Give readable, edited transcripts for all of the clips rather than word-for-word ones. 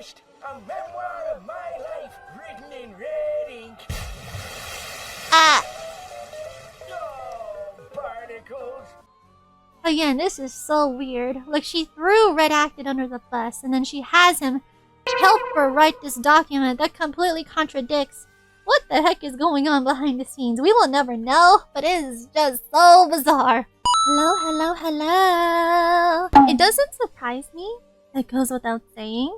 finished. A memoir of my life written in red ink. Oh, particles. Again, this is so weird. Like, she threw Redacted under the bus, and then she has him help her write this document that completely contradicts what the heck is going on behind the scenes. We will never know, but it is just so bizarre. Hello, hello, hello. It doesn't surprise me. It goes without saying.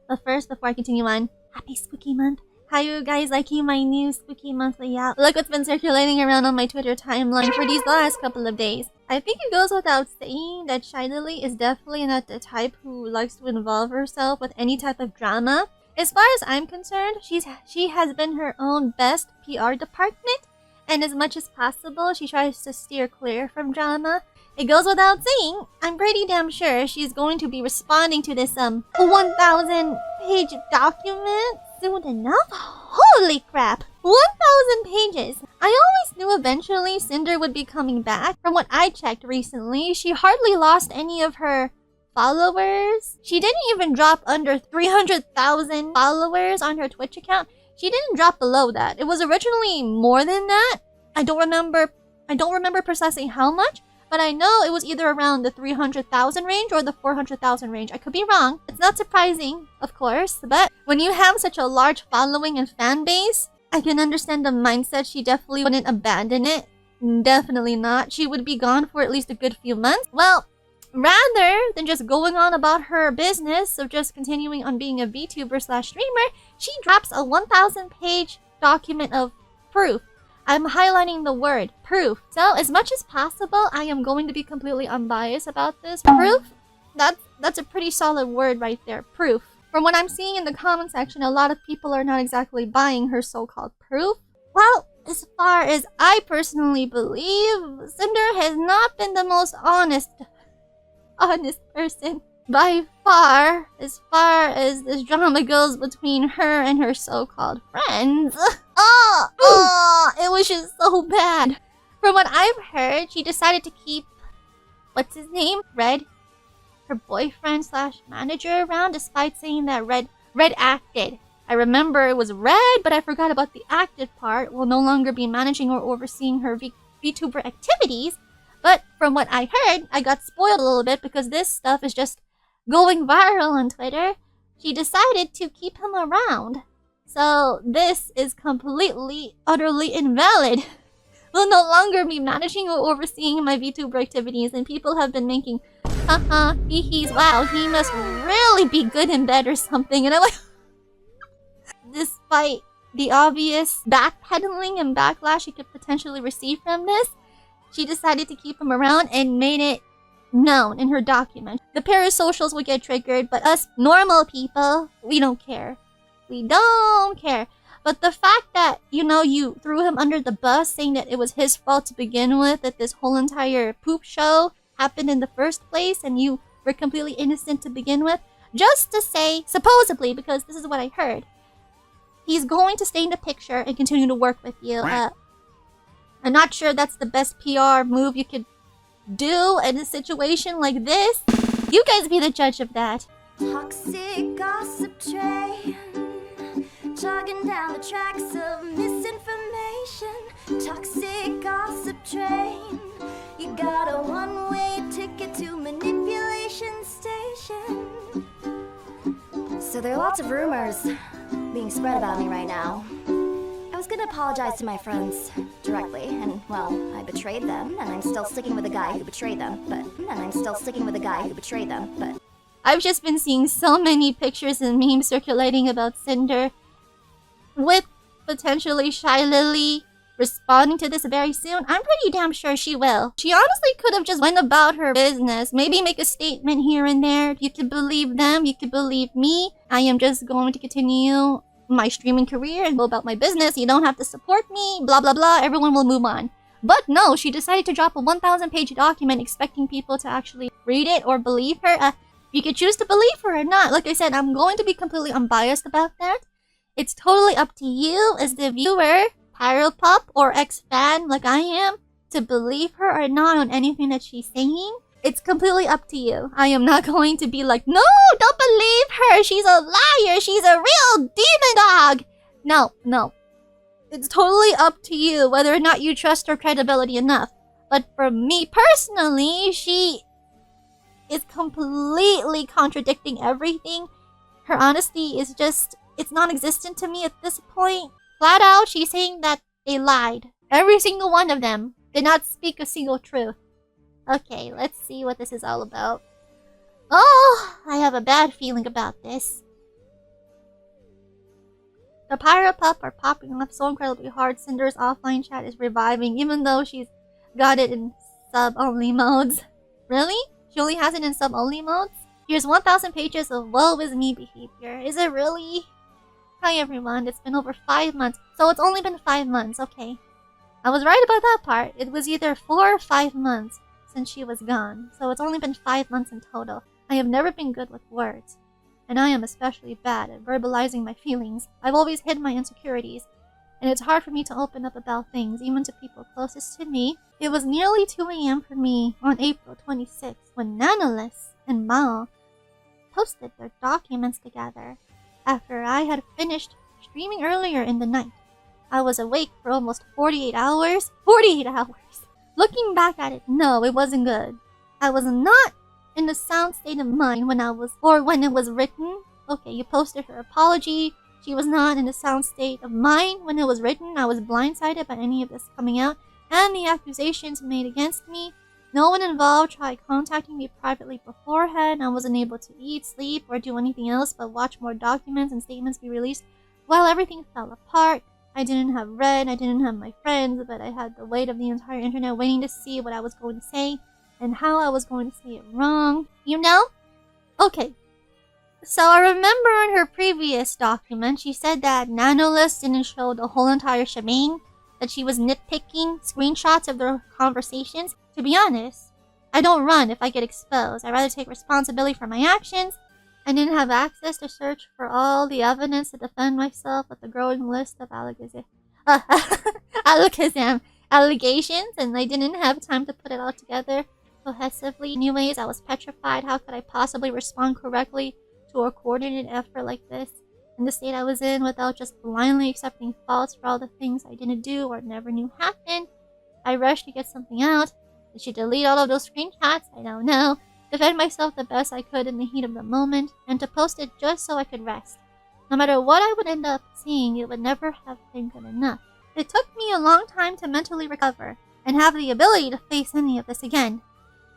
But first, before I continue on, happy spooky month. How you guys liking my new spooky monthly out? Look what's been circulating around on my Twitter timeline for these last couple of days. I think it goes without saying that Shy Lily is definitely not the type who likes to involve herself with any type of drama. As far as I'm concerned, she has been her own best PR department, and as much as possible, she tries to steer clear from drama. It goes without saying, I'm pretty damn sure she's going to be responding to this 1,000-page document soon enough. Holy crap! 1,000 pages! I always knew eventually Sinder would be coming back. From what I checked recently, she hardly lost any of her followers. She didn't even drop under 300,000 followers on her Twitch account. She didn't drop below that. It was originally more than that. I don't remember precisely how much, but I know it was either around the 300,000 range or the 400,000 range. I could be wrong. It's not surprising, of course, but when you have such a large following and fan base, I can understand the mindset. She definitely wouldn't abandon it. Definitely not. She would be gone for at least a good few months. Well, rather than just going on about her business of just continuing on being a VTuber/streamer, she drops a 1,000-page document of proof. I'm highlighting the word proof. So, as much as possible, I am going to be completely unbiased about this. Proof? That's a pretty solid word right there. Proof. From what I'm seeing in the comment section, a lot of people are not exactly buying her so-called proof. Well, as far as I personally believe, Sinder has not been the most honest person by far as this drama goes between her and her so-called friends. It was just so bad. From what I've heard, she decided to keep, what's his name? Red, her boyfriend/manager around, despite saying that Red acted. I remember it was Red, but I forgot about the acted part. Will no longer be managing or overseeing her VTuber activities. But from what I heard, I got spoiled a little bit because this stuff is just going viral on Twitter. She decided to keep him around. So this is completely, utterly invalid. Will no longer be managing or overseeing my VTuber activities, and people have been making hee-hees, wow, he must really be good in bed or something. And I'm like, despite the obvious backpedaling and backlash she could potentially receive from this, she decided to keep him around and made it known in her document. The parasocials would get triggered, but us normal people, we don't care. We don't care. But the fact that, you threw him under the bus saying that it was his fault to begin with, that this whole entire poop show happened in the first place and you were completely innocent to begin with, just to say, supposedly, because this is what I heard, he's going to stay in the picture and continue to work with you. I'm not sure that's the best PR move you could do in a situation like this. You guys be the judge of that. Toxic gossip train, chugging down the tracks of misinformation. Toxic gossip train, you got a one-way ticket to manipulation station. So there are lots of rumors being spread about me right now. I was gonna apologize to my friends directly, and well, I betrayed them, and I'm still sticking with the guy who betrayed them, but I've just been seeing so many pictures and memes circulating about Sinder, with potentially Shy Lily responding to this very soon. I'm pretty damn sure she will. She honestly could have just went about her business, maybe make a statement here and there. You could believe them, you could believe me. I am just going to continue my streaming career and go about my business. You don't have to support me, blah blah blah, everyone will move on. But no, she decided to drop a 1,000-page document expecting people to actually read it or believe her. You could choose to believe her or not. Like I said, I'm going to be completely unbiased about that. It's totally up to you as the viewer, Pyropop or ex-fan like I am, to believe her or not on anything that she's saying. It's completely up to you. I am not going to be like, no, don't believe her. She's a liar. She's a real demon dog. No, no. It's totally up to you whether or not you trust her credibility enough. But for me personally, she is completely contradicting everything. Her honesty is just, it's non-existent to me at this point. Flat out, she's saying that they lied. Every single one of them did not speak a single truth. Okay, let's see what this is all about. Oh, I have a bad feeling about this. The Pyro Pup are popping off so incredibly hard. Cinder's offline chat is reviving, even though she's got it in sub-only modes. Really? She only has it in sub-only modes? Here's 1,000 pages of woe is me behavior. Is it really? Hi everyone, it's been over 5 months. So it's only been 5 months, okay. I was right about that part. It was either 4 or 5 months since she was gone. So it's only been 5 months in total. I have never been good with words. And I am especially bad at verbalizing my feelings. I've always hid my insecurities. And it's hard for me to open up about things, even to people closest to me. It was nearly 2 a.m. for me on April 26th when Nanolis and Mao posted their documents together after I had finished streaming earlier in the night. I was awake for almost 48 hours. 48 hours! Looking back at it, no, it wasn't good. I was not in the sound state of mind when it was written. Okay, you posted her apology. She was not in the sound state of mind when it was written. I was blindsided by any of this coming out and the accusations made against me. No one involved tried contacting me privately beforehand. I wasn't able to eat, sleep, or do anything else but watch more documents and statements be released. While everything fell apart, I didn't have Red, I didn't have my friends, but I had the weight of the entire internet waiting to see what I was going to say and how I was going to say it wrong. You know? Okay. So I remember in her previous document, she said that Nanolis didn't show the whole entire shebang, that she was nitpicking screenshots of their conversations. To be honest, I don't run if I get exposed. I rather take responsibility for my actions. I didn't have access to search for all the evidence to defend myself with a growing list of allegations, and I didn't have time to put it all together cohesively. Anyways, I was petrified. How could I possibly respond correctly to a coordinated effort like this in the state I was in without just blindly accepting faults for all the things I didn't do or never knew happened? I rushed to get something out. Did she delete all of those screenshots? I don't know. Defend myself the best I could in the heat of the moment, and to post it just so I could rest. No matter what I would end up seeing, it would never have been good enough. It took me a long time to mentally recover and have the ability to face any of this again.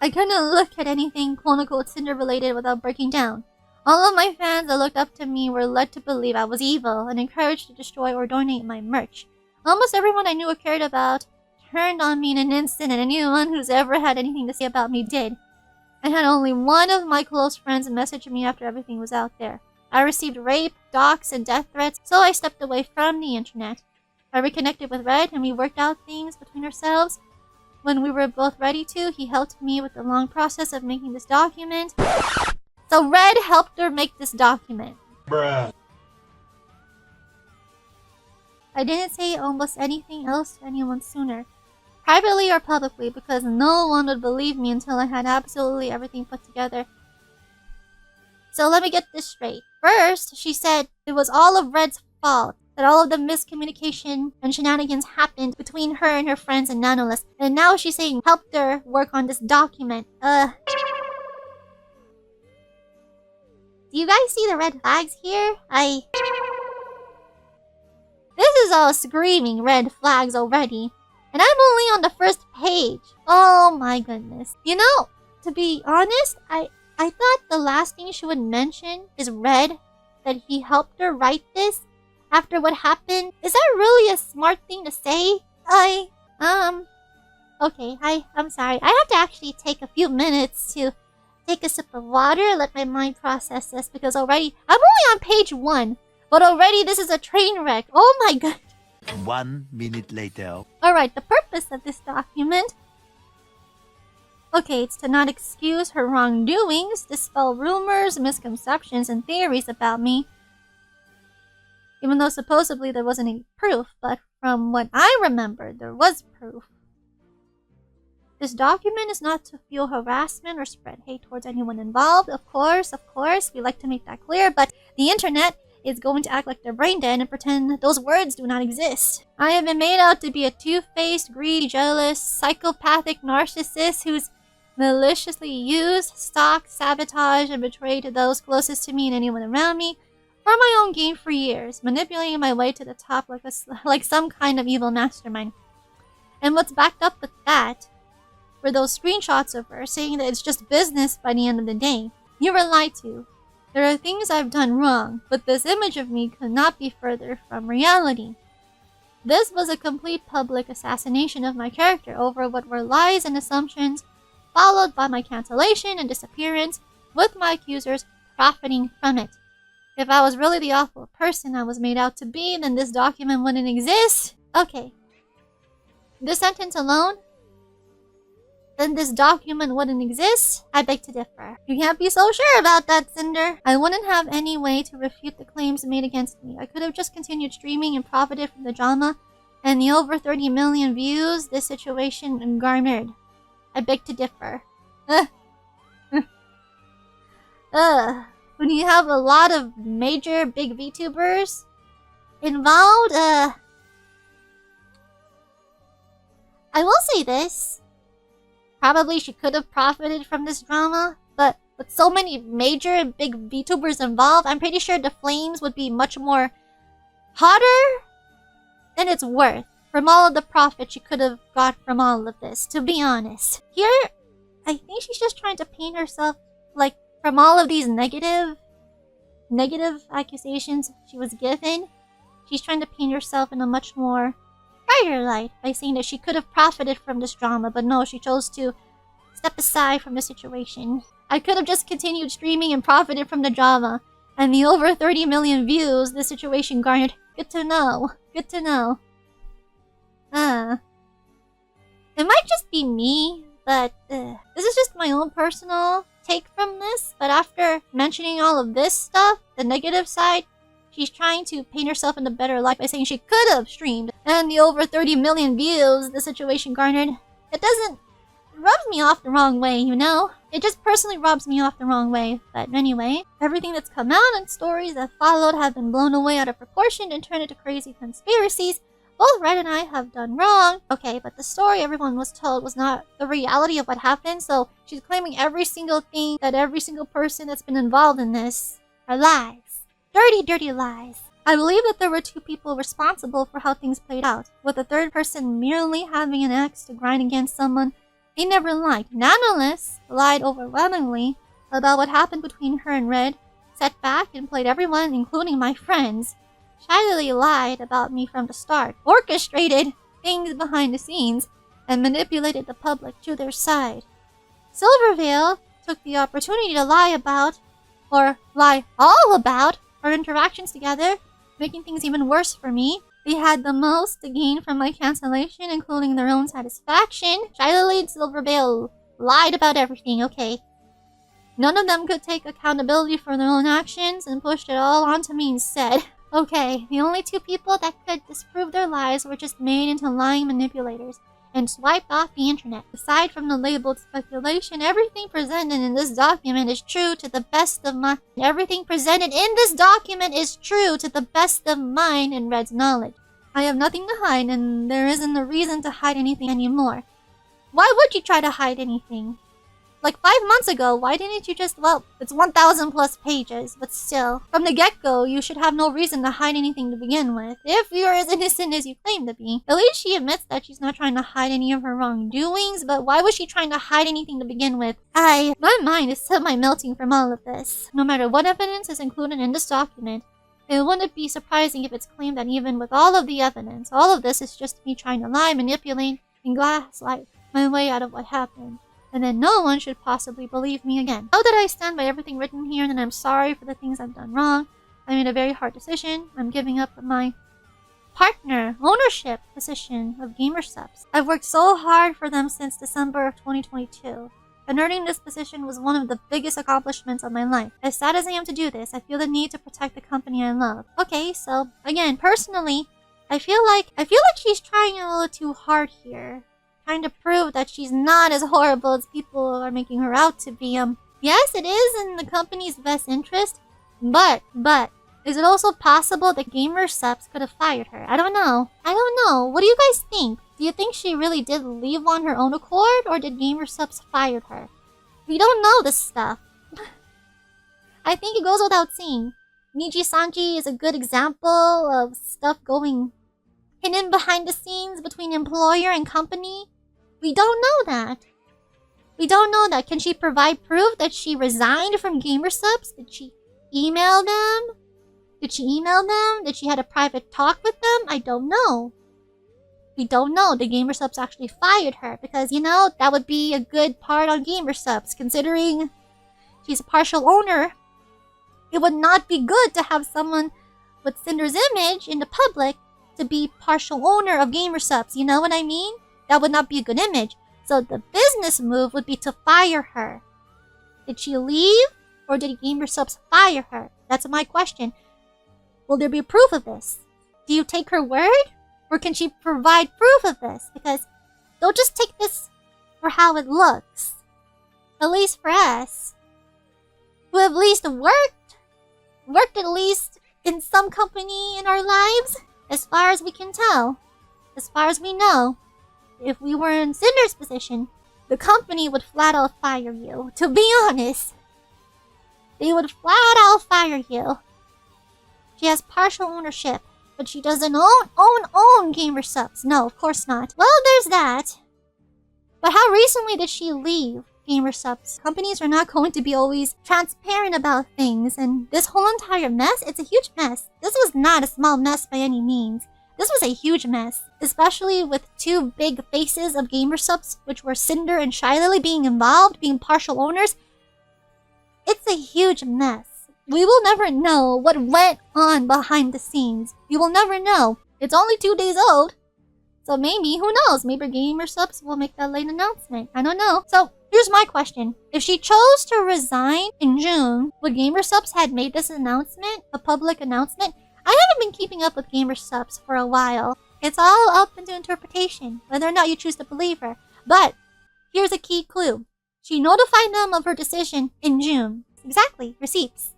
I couldn't look at anything quote-unquote Sinder related without breaking down. All of my fans that looked up to me were led to believe I was evil and encouraged to destroy or donate my merch. Almost everyone I knew or cared about turned on me in an instant, and anyone who's ever had anything to say about me did. I had only one of my close friends message me after everything was out there. I received rape, dox, and death threats, so I stepped away from the internet. I reconnected with Red, and we worked out things between ourselves. When we were both ready to, he helped me with the long process of making this document. So Red helped her make this document. Bruh. I didn't say almost anything else to anyone sooner, privately or publicly, because no one would believe me until I had absolutely everything put together. So let me get this straight. First, she said it was all of Red's fault, that all of the miscommunication and shenanigans happened between her and her friends and Nanolis, and now she's saying helped her work on this document. Do you guys see the red flags here? This is all screaming red flags already. And I'm only on the first page. Oh my goodness. You know, to be honest, I thought the last thing she would mention is Red, that he helped her write this after what happened. Is that really a smart thing to say? Okay, I'm sorry. I have to actually take a few minutes to take a sip of water, let my mind process this, because already, I'm only on page 1, but already this is a train wreck. Oh my god. 1 minute later. Alright, the purpose of this document. Okay, it's to not excuse her wrongdoings, dispel rumors, misconceptions, and theories about me. Even though supposedly there wasn't any proof, but from what I remember, there was proof. This document is not to fuel harassment or spread hate towards anyone involved. Of course, we like to make that clear, but the internet is going to act like they're brain dead and pretend those words do not exist. I have been made out to be a two-faced, greedy, jealous, psychopathic narcissist who's maliciously used, stalked, sabotaged, and betrayed those closest to me and anyone around me for my own gain for years, manipulating my way to the top like some kind of evil mastermind. And what's backed up with that were those screenshots of her saying that it's just business by the end of the day. You were lied to. There are things I've done wrong, but this image of me could not be further from reality. This was a complete public assassination of my character over what were lies and assumptions, followed by my cancellation and disappearance, with my accusers profiting from it. If I was really the awful person I was made out to be, then this document wouldn't exist. Okay. This sentence alone, then this document wouldn't exist? I beg to differ. You can't be so sure about that, Sinder. I wouldn't have any way to refute the claims made against me. I could have just continued streaming and profited from the drama and the over 30 million views this situation garnered. I beg to differ. When you have a lot of major big VTubers involved, I will say this. Probably she could have profited from this drama, but with so many major big VTubers involved, I'm pretty sure the flames would be much more hotter than it's worth from all of the profit she could have got from all of this, to be honest. Here, I think she's just trying to paint herself, like, from all of these negative accusations she was given, she's trying to paint herself in a much more brighter light by saying that she could have profited from this drama, but no, she chose to step aside from the situation. I could have just continued streaming and profited from the drama, and the over 30 million views this situation garnered. Good to know. Good to know. It might just be me, but this is just my own personal take from this, but after mentioning all of this stuff, the negative side, she's trying to paint herself in a better light by saying she could have streamed, and the over 30 million views the situation garnered. It rubs me off the wrong way, you know? It just personally rubs me off the wrong way. But anyway, everything that's come out and stories that followed have been blown away out of proportion and turned into crazy conspiracies. Both Red and I have done wrong. Okay, but the story everyone was told was not the reality of what happened, so she's claiming every single thing that every single person that's been involved in this are lies. Dirty, dirty lies. I believe that there were two people responsible for how things played out, with the third person merely having an axe to grind against someone they never liked. Nonetheless, lied overwhelmingly about what happened between her and Red, sat back and played everyone, including my friends. Shyly lied about me from the start, orchestrated things behind the scenes, and manipulated the public to their side. Silvervale took the opportunity to lie about, or lie all about, our interactions together, making things even worse for me. They had the most to gain from my cancellation, including their own satisfaction. Shyly and Silvervale lied about everything, okay. None of them could take accountability for their own actions and pushed it all onto me instead. Okay, the only two people that could disprove their lies were just made into lying manipulators and swiped off the internet. Aside from the labeled speculation, everything presented in this document is true to the best of mine and Red's knowledge. I have nothing to hide, and there isn't a reason to hide anything anymore. Why would you try to hide anything? Like 5 months ago, why didn't you just, well, it's 1,000 plus pages, but still. From the get-go, you should have no reason to hide anything to begin with, if you're as innocent as you claim to be. At least she admits that she's not trying to hide any of her wrongdoings, but why was she trying to hide anything to begin with? My mind is semi-melting from all of this. No matter what evidence is included in this document, it wouldn't be surprising if it's claimed that even with all of the evidence, all of this is just me trying to lie, manipulate, and gaslight my way out of what happened. And then no one should possibly believe me again. Know that I stand by everything written here, and I'm sorry for the things I've done wrong. I made a very hard decision. I'm giving up my partner ownership position of Gamer Subs. I've worked so hard for them since December of 2022, and earning this position was one of the biggest accomplishments of my life. As sad as I am to do this, I feel the need to protect the company I love. Okay, so again, personally, I feel like she's trying a little too hard here. trying to prove that she's not as horrible as people are making her out to be. Yes, it is in the company's best interest, but, is it also possible that Gamer Subs could have fired her? I don't know. What do you guys think? Do you think she really did leave on her own accord, or did Gamer Subs fire her? We don't know this stuff. I think it goes without saying. Niji-sanji is a good example of stuff going hidden behind the scenes between employer and company. We don't know that. Can she provide proof that she resigned from Gamer Subs? Did she email them? Did she had a private talk with them? I don't know. We don't know. The Gamer Subs actually fired her because, that would be a good part on Gamer Subs. Considering she's a partial owner, it would not be good to have someone with Cinder's image in the public to be partial owner of Gamer Subs. You know what I mean? That would not be a good image. So the business move would be to fire her. Did she leave, or did Gamer Subs fire her? That's my question. Will there be proof of this? Do you take her word? Or can she provide proof of this? Because don't just take this for how it looks. At least for us, who have at least worked at least in some company in our lives, as far as we can tell, as far as we know. If we were in Cinder's position, the company would flat out fire you. To be honest, they would flat out fire you. She has partial ownership, but she doesn't own Gamer Subs. No, of course not. Well, there's that. But how recently did she leave Gamer Subs? Companies are not going to be always transparent about things, and this whole entire mess, it's a huge mess. This was not a small mess by any means. This was a huge mess, especially with two big faces of Gamer Subs, which were Sinder and Shylily being involved, being partial owners. It's a huge mess. We will never know what went on behind the scenes. We will never know. It's only 2 days old. So maybe, who knows? Maybe Gamer Subs will make that late announcement. I don't know. So here's my question. If she chose to resign in June, would Gamer Subs had made this announcement, a public announcement? I haven't been keeping up with Gamer Subs for a while. It's all up into interpretation, whether or not you choose to believe her. But here's a key clue. She notified them of her decision in June. Exactly, receipts.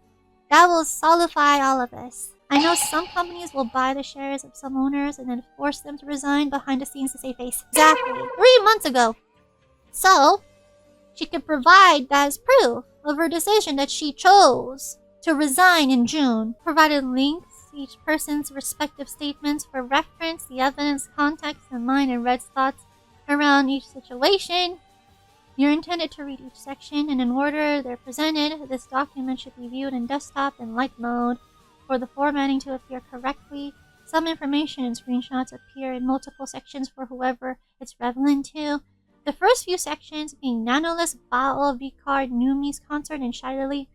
That will solidify all of this. I know some companies will buy the shares of some owners and then force them to resign behind the scenes to save face. Exactly, 3 months ago. So, she could provide that as proof of her decision that she chose to resign in June. Provided links to each person's respective statements for reference, the evidence, context, and mine and Red's thoughts around each situation. You're intended to read each section, and in order they're presented, this document should be viewed in desktop and light mode for the formatting to appear correctly. Some information and screenshots appear in multiple sections for whoever it's relevant to. The first few sections, being Nanolist, Baal, V-Card, Numi's concert, and Shylily,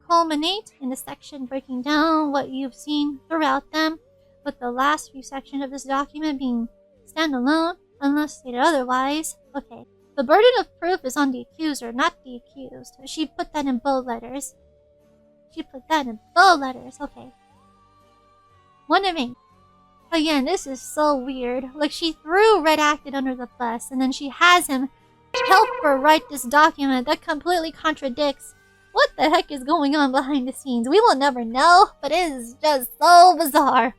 culminate in the section breaking down what you've seen throughout them, with the last few sections of this document being standalone, unless stated otherwise. Okay. The burden of proof is on the accuser, not the accused. She put that in bold letters. Okay. 1 of 8. Again, this is so weird. Like, she threw Red Acted under the bus, and then she has him help her write this document that completely contradicts what the heck is going on behind the scenes. We will never know, but it is just so bizarre.